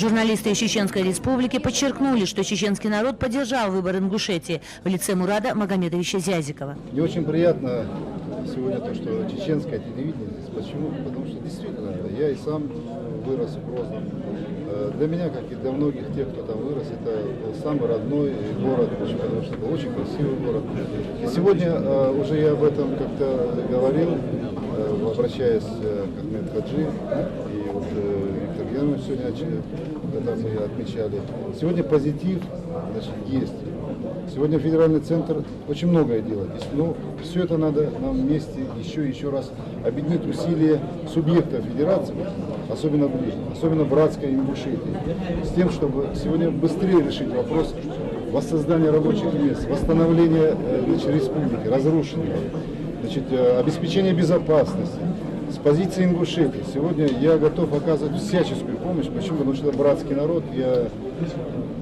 Журналисты из Чеченской Республики подчеркнули, что чеченский народ поддержал выбор Ингушетии в лице Мурада Магомедовича Зязикова. Мне очень приятно сегодня то, что чеченское телевидение здесь. Почему? Потому что действительно я и сам вырос в Грозном. Для меня, как и для многих тех, кто там вырос, это был самый родной город, потому что это очень красивый город. И сегодня уже я об этом как-то говорил, обращаясь к Ахмеду Хаджи, и вот Виктор Германович сегодня, когда мы отмечали. Сегодня позитив, значит, есть. Сегодня федеральный центр очень многое делает. Но все это надо нам вместе еще раз объединить усилия субъектов федерации, особенно ближних, особенно братской Ингушетии, с тем, чтобы сегодня быстрее решить вопрос воссоздания рабочих мест, восстановления республики, разрушенного, обеспечения безопасности. С позиции Ингушетии сегодня я готов оказывать всяческую помощь. Почему? Потому что это братский народ, я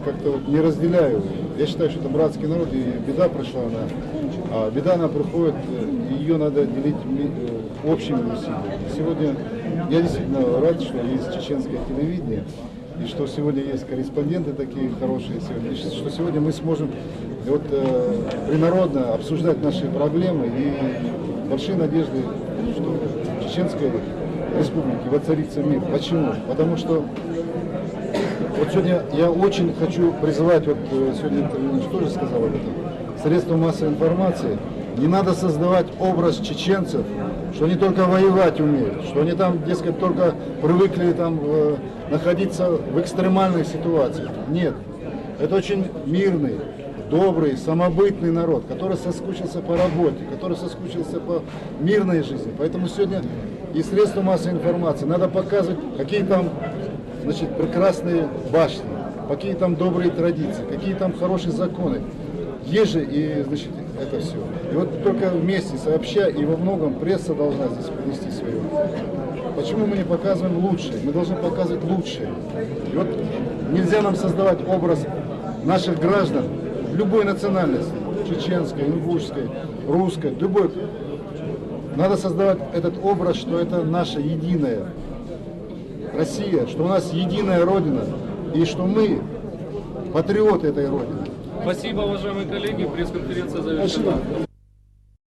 как-то вот не разделяю. Я считаю, что это братский народ, и беда прошла, а беда она приходит, ее надо делить общими усилиями. Сегодня я действительно рад, что есть чеченское телевидение, и что сегодня есть корреспонденты такие хорошие, что сегодня мы сможем принародно обсуждать наши проблемы, и большие надежды, что в Чеченской Республике воцарится мир. Почему? Потому что вот сегодня я очень хочу призывать, сегодня интервью тоже сказал об этом, средства массовой информации, не надо создавать образ чеченцев, что они только воевать умеют, что они там, дескать, только привыкли там находиться в экстремальной ситуации. Нет, это очень мирный, добрый, самобытный народ, который соскучился по работе, который соскучился по мирной жизни. Поэтому сегодня и средства массовой информации надо показывать, какие там прекрасные башни, какие там добрые традиции, какие там хорошие законы. Есть же и это все. И вот только вместе сообща, и во многом пресса должна здесь принести свое. Почему мы не показываем лучшее? Мы должны показывать лучшее. И вот нельзя нам создавать образ наших граждан любой национальности, чеченской, ингушской, русской, любой. Надо создавать этот образ, что это наша единая Россия, что у нас единая Родина, и что мы патриоты этой Родины. Спасибо, уважаемые коллеги. Пресс-конференция завершена.